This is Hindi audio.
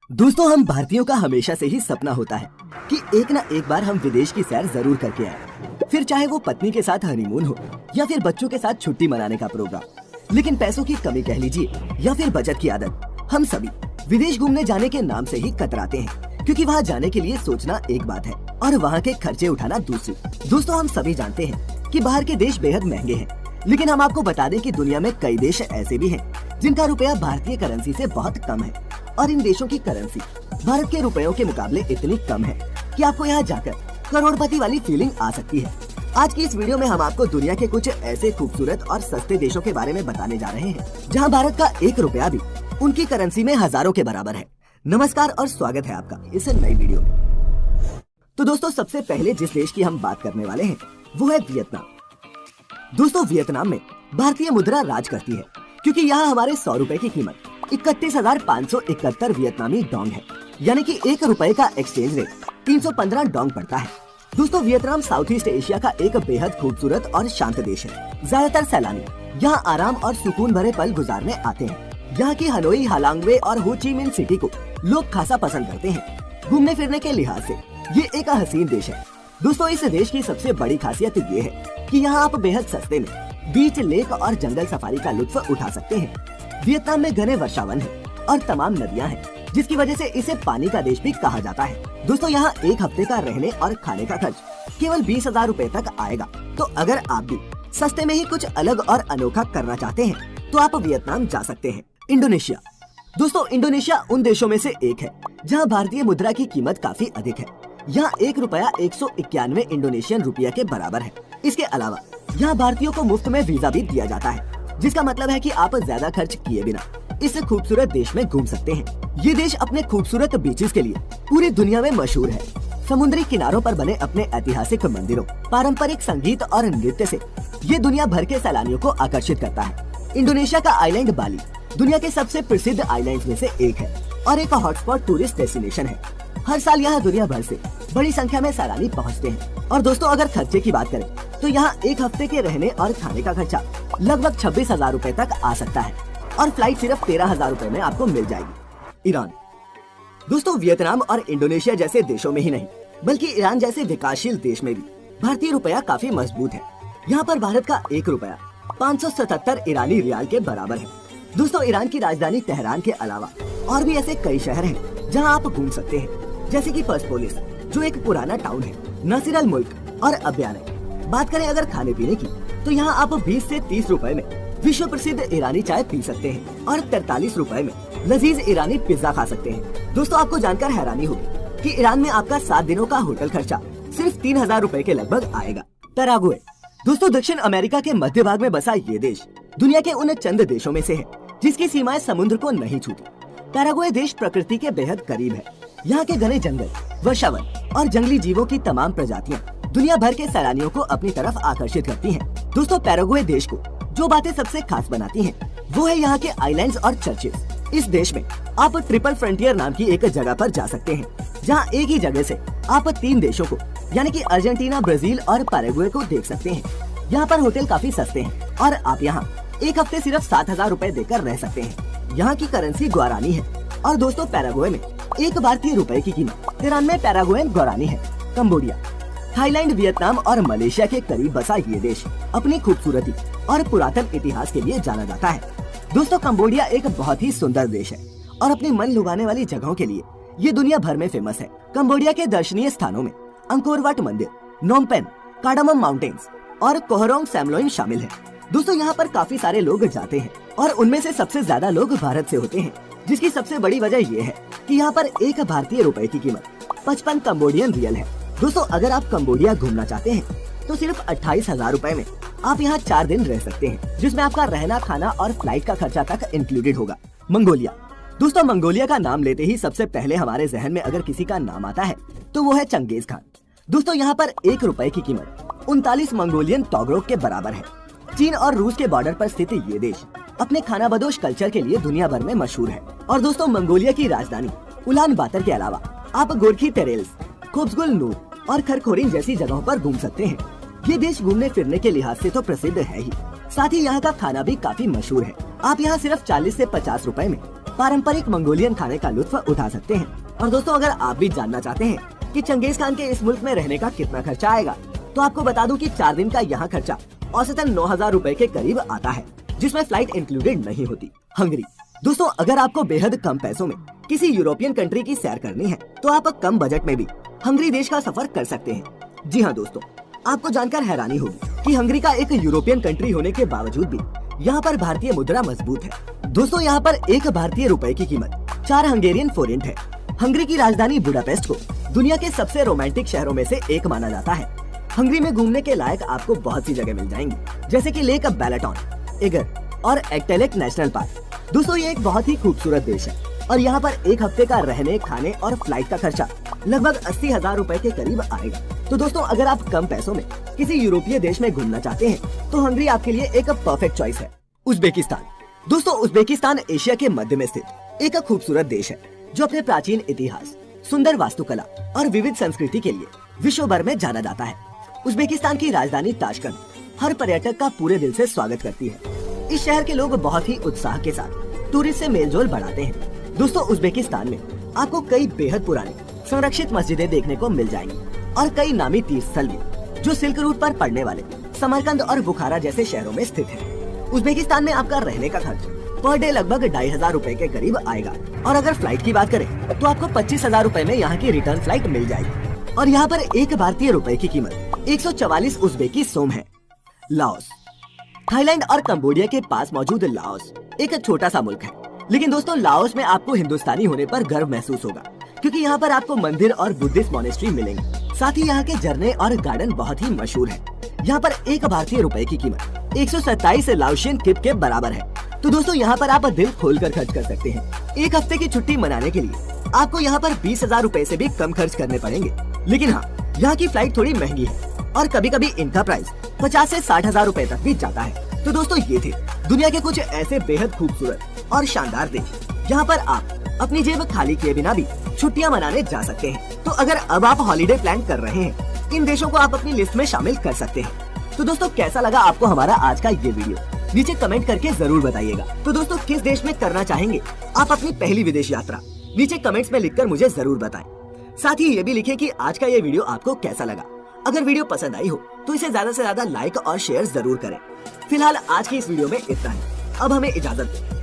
दोस्तों, हम भारतीयों का हमेशा से ही सपना होता है कि एक ना एक बार हम विदेश की सैर जरूर करके आए। फिर चाहे वो पत्नी के साथ हनीमून हो या फिर बच्चों के साथ छुट्टी मनाने का प्रोग्राम। लेकिन पैसों की कमी कह लीजिए या फिर बचत की आदत, हम सभी विदेश घूमने जाने के नाम से ही कतराते हैं, क्योंकि वहाँ जाने के लिए सोचना एक बात है और वहाँ के खर्चे उठाना दूसरी। दोस्तों, हम सभी जानते हैं कि बाहर के देश बेहद महंगे हैं, लेकिन हम आपको बता दें कि दुनिया में कई देश ऐसे भी हैं जिनका रुपया भारतीय करेंसी से बहुत कम है और इन देशों की करेंसी भारत के रुपयों के मुकाबले इतनी कम है कि आपको यहाँ जाकर करोड़पति वाली फीलिंग आ सकती है। आज की इस वीडियो में हम आपको दुनिया के कुछ ऐसे खूबसूरत और सस्ते देशों के बारे में बताने जा रहे हैं जहाँ भारत का एक रुपया भी उनकी करेंसी में हजारों के बराबर है। नमस्कार और स्वागत है आपका इस नई वीडियो में। तो दोस्तों, सबसे पहले जिस देश की हम बात करने वाले हैं वो है वियतनाम। दोस्तों, वियतनाम में भारतीय मुद्रा राज करती है, क्योंकि यहाँ हमारे 100 रुपए की कीमत 31,571 वियतनामी डोंग है, यानी कि 1 रुपए का एक्सचेंज रेट 315 डोंग पड़ता है। दोस्तों, वियतनाम साउथ ईस्ट एशिया का एक बेहद खूबसूरत और शांत देश है। ज्यादातर सैलानी यहाँ आराम और सुकून भरे पल गुजारने आते हैं। यहाँ की हनोई, हालांगवे और हो ची मिन सिटी को लोग खासा पसंद करते हैं। घूमने फिरने के लिहाज से ये एक हसीन देश है। दोस्तों, इस देश की सबसे बड़ी खासियत ये है कि यहाँ आप बेहद सस्ते में बीच, लेक और जंगल सफारी का लुत्फ उठा सकते हैं। वियतनाम में घने वर्षावन है और तमाम नदियाँ हैं, जिसकी वजह से इसे पानी का देश भी कहा जाता है। दोस्तों, यहाँ एक हफ्ते का रहने और खाने का खर्च केवल 20,000 रुपए तक आएगा। तो अगर आप भी सस्ते में ही कुछ अलग और अनोखा करना चाहते हैं तो आप वियतनाम जा सकते हैं। इंडोनेशिया। दोस्तों, इंडोनेशिया उन देशों में से एक है जहाँ भारतीय मुद्रा की कीमत काफी अधिक है। यहाँ 1 रुपया 191 इंडोनेशियन रुपया के बराबर है। इसके अलावा यहाँ भारतीयों को मुफ्त में वीजा भी दिया जाता है, जिसका मतलब है कि आप ज्यादा खर्च किए बिना इस खूबसूरत देश में घूम सकते हैं। ये देश अपने खूबसूरत बीचेस के लिए पूरी दुनिया में मशहूर है। समुद्री किनारों पर बने अपने ऐतिहासिक मंदिरों, पारंपरिक संगीत और नृत्य से ये दुनिया भर के सैलानियों को आकर्षित करता है। इंडोनेशिया का आइलैंड बाली दुनिया के सबसे प्रसिद्ध आइलैंड में से एक है और एक हॉटस्पॉट टूरिस्ट डेस्टिनेशन है। हर साल यहाँ दुनिया भर से बड़ी संख्या में सैलानी पहुँचते हैं। और दोस्तों, अगर खर्चे की बात करें तो यहाँ एक हफ्ते के रहने और खाने का खर्चा लगभग 26,000 रुपए तक आ सकता है और फ्लाइट सिर्फ 13,000 रुपए में आपको मिल जाएगी। ईरान। दोस्तों, वियतनाम और इंडोनेशिया जैसे देशों में ही नहीं बल्कि ईरान जैसे विकासशील देश में भी भारतीय रुपया काफी मजबूत है। यहाँ पर भारत का 1 रुपया 577 ईरानी रियाल के बराबर है। दोस्तों, ईरान की राजधानी तेहरान के अलावा और भी ऐसे कई शहर हैं जहाँ आप घूम सकते हैं, जैसे कि पर्सपोलिस जो एक पुराना टाउन है, नासिर अल मुल्क और अब्याने। बात करें अगर खाने पीने की तो यहाँ आप 20 से 30 रुपए में विश्व प्रसिद्ध ईरानी चाय पी सकते हैं और 43 रुपए में लजीज ईरानी पिज्जा खा सकते हैं। दोस्तों, आपको जानकर हैरानी होगी कि ईरान में आपका 7 दिनों का होटल खर्चा सिर्फ 3,000 रुपए के लगभग आएगा। पैराग्वे। दोस्तों, दक्षिण अमेरिका के मध्य भाग में बसा ये देश दुनिया के उन चंद देशों में से है जिसकी सीमाएं समुद्र को नहीं छूती। पैराग्वे देश प्रकृति के बेहद करीब है। यहाँ के घने जंगल, वर्षावन और जंगली जीवों की तमाम प्रजातियाँ दुनिया भर के सैलानियों को अपनी तरफ आकर्षित करती हैं। दोस्तों, पैराग्वे देश को जो बातें सबसे खास बनाती हैं, वो है यहाँ के आइलैंड्स और चर्चेस। इस देश में आप ट्रिपल फ्रंटियर नाम की एक जगह पर जा सकते हैं, जहाँ एक ही जगह से आप 3 देशों को यानी कि अर्जेंटीना, ब्राजील और पैराग्वे को देख सकते हैं। यहाँ पर होटल काफी सस्ते हैं और आप यहाँ एक हफ्ते सिर्फ 7,000 रुपए देकर रह सकते हैं। यहाँ की करेंसी गुआरानी है और दोस्तों, पैराग्वे में 1 भारतीय रुपए की कीमत 93 पैराग्वेन गुआरानी है। कंबोडिया। थाईलैंड, वियतनाम और मलेशिया के करीब बसा ये देश अपनी खूबसूरती और पुरातन इतिहास के लिए जाना जाता है। दोस्तों, कंबोडिया एक बहुत ही सुंदर देश है और अपनी मन लुभाने वाली जगहों के लिए ये दुनिया भर में फेमस है। कंबोडिया के दर्शनीय स्थानों में अंकोर वाट मंदिर, नोम पेन, कार्डामम माउंटेन्स और कोहरोंग सैमलोइन शामिल है। दोस्तों, यहाँ पर काफी सारे लोग जाते हैं और उनमें से सबसे ज्यादा लोग भारत से होते हैं, जिसकी सबसे बड़ी वजह ये है कि यहाँ पर 1 भारतीय रुपए की कीमत 55 कंबोडियन रियल है। दोस्तों, अगर आप कंबोडिया घूमना चाहते हैं तो सिर्फ 28,000 रुपए में आप यहाँ 4 दिन रह सकते हैं, जिसमें आपका रहना, खाना और फ्लाइट का खर्चा तक इंक्लूडेड होगा। मंगोलिया। दोस्तों, मंगोलिया का नाम लेते ही सबसे पहले हमारे जहन में अगर किसी का नाम आता है तो वो है चंगेज खान। दोस्तों, यहाँ पर 1 रुपए की कीमत 39 मंगोलियन टोगरोक के बराबर है। चीन और रूस के बॉर्डर पर स्थित ये देश अपने खानाबदोश कल्चर के लिए दुनिया भर में मशहूर है। और दोस्तों, मंगोलिया की राजधानी उलान बातर के अलावा आप गोरखी टेरेल्स, खोब्सगुल नूर और खरखोरिन जैसी जगहों पर घूम सकते हैं। ये देश घूमने फिरने के लिहाज से तो प्रसिद्ध है ही, साथ ही यहाँ का खाना भी काफी मशहूर है। आप यहाँ सिर्फ 40 से 50 रुपए में पारंपरिक मंगोलियन खाने का लुत्फ उठा सकते हैं। और दोस्तों, अगर आप भी जानना चाहते हैं कि चंगेज खान के इस मुल्क में रहने का कितना खर्चा आएगा, तो आपको बता दूं कि 4 दिन का यहाँ खर्चा औसतन 9,000 रुपए के करीब आता है, जिसमें फ्लाइट इंक्लूडेड नहीं होती। हंगरी। दोस्तों, अगर आपको बेहद कम पैसों में किसी यूरोपियन कंट्री की सैर करनी है, तो आप कम बजट में भी हंगरी देश का सफर कर सकते हैं। जी हाँ दोस्तों, आपको जानकर हैरानी होगी कि हंगरी का एक यूरोपियन कंट्री होने के बावजूद भी यहाँ पर भारतीय मुद्रा मजबूत है। दोस्तों, यहाँ पर एक भारतीय रुपए की कीमत 4 हंगेरियन फोरेंट है। हंगरी की राजधानी बुडापेस्ट को दुनिया के सबसे रोमांटिक शहरों में से एक माना जाता है। हंगरी में घूमने के लायक आपको बहुत सी जगह मिल जाएंगी, जैसे कि लेक बैलाटोन, एगर और एक्टेलेक नेशनल पार्क। दोस्तों, ये एक बहुत ही खूबसूरत देश है और यहाँ पर एक हफ्ते का रहने, खाने और फ्लाइट का खर्चा लगभग 80,000 रुपए के करीब आएगा। तो दोस्तों, अगर आप कम पैसों में किसी यूरोपीय देश में घूमना चाहते हैं, तो हंगरी आपके लिए एक परफेक्ट चॉइस है। उज्बेकिस्तान। दोस्तों, उज्बेकिस्तान एशिया के मध्य में स्थित एक खूबसूरत देश है, जो अपने प्राचीन इतिहास, सुंदर वास्तुकला और विविध संस्कृति के लिए विश्व भर में जाना जाता है। उज्बेकिस्तान की राजधानी ताशकंद हर पर्यटक का पूरे दिल से स्वागत करती है। इस शहर के लोग बहुत ही उत्साह के साथ टूरिस्ट से मेलजोल बढ़ाते हैं। दोस्तों, उज्बेकिस्तान में आपको कई बेहद पुराने संरक्षित मस्जिदें देखने को मिल जाएंगी और कई नामी तीर्थ स्थल भी, जो सिल्क रूट पर पड़ने वाले समरकंद और बुखारा जैसे शहरों में स्थित है। उज्बेकिस्तान में आपका रहने का खर्च पर डे लगभग 2,500 रुपए के करीब आएगा और अगर फ्लाइट की बात करें तो आपको 25,000 रुपए में यहाँ की रिटर्न फ्लाइट मिल जाएगी और यहाँ पर एक भारतीय रुपए की कीमत 144 उज्बेकी सोम है। लाओस। थाईलैंड और कंबोडिया के पास मौजूद लाओस एक छोटा सा मुल्क है, लेकिन दोस्तों, लाओस में आपको हिंदुस्तानी होने पर गर्व महसूस होगा, क्योंकि यहाँ पर आपको मंदिर और बुद्धिस्ट मॉनेस्ट्री मिलेंगे। साथ ही यहाँ के झरने और गार्डन बहुत ही मशहूर है। यहाँ पर एक भारतीय रुपए की कीमत 127 लाओशियन किप के बराबर है। तो दोस्तों, यहाँ पर आप दिल खोलकर खर्च कर सकते हैं। एक हफ्ते की छुट्टी मनाने के लिए आपको यहाँ पर 20,000 रुपए से भी कम खर्च करने पड़ेंगे। लेकिन हाँ, यहाँ की फ्लाइट थोड़ी महंगी है और कभी कभी इनका प्राइस 50 से 60,000 रुपए तक भी जाता है। तो दोस्तों, ये थे दुनिया के कुछ ऐसे बेहद खूबसूरत और शानदार देश, जहाँ पर आप अपनी जेब खाली किए बिना भी छुट्टियाँ मनाने जा सकते हैं। तो अगर अब आप हॉलिडे प्लान कर रहे हैं, इन देशों को आप अपनी लिस्ट में शामिल कर सकते हैं। तो दोस्तों, कैसा लगा आपको हमारा आज का ये वीडियो? नीचे कमेंट करके जरूर बताइएगा। तो दोस्तों, किस देश में करना चाहेंगे आप अपनी पहली विदेश यात्रा? नीचे कमेंट्स में लिखकर मुझे जरूर बताएं। साथ ही ये भी लिखें कि आज का ये वीडियो आपको कैसा लगा। अगर वीडियो पसंद आई हो तो इसे ज्यादा से ज्यादा लाइक और शेयर जरूर करें। फिलहाल आज की इस वीडियो में इतना ही। अब हमें इजाजत दें।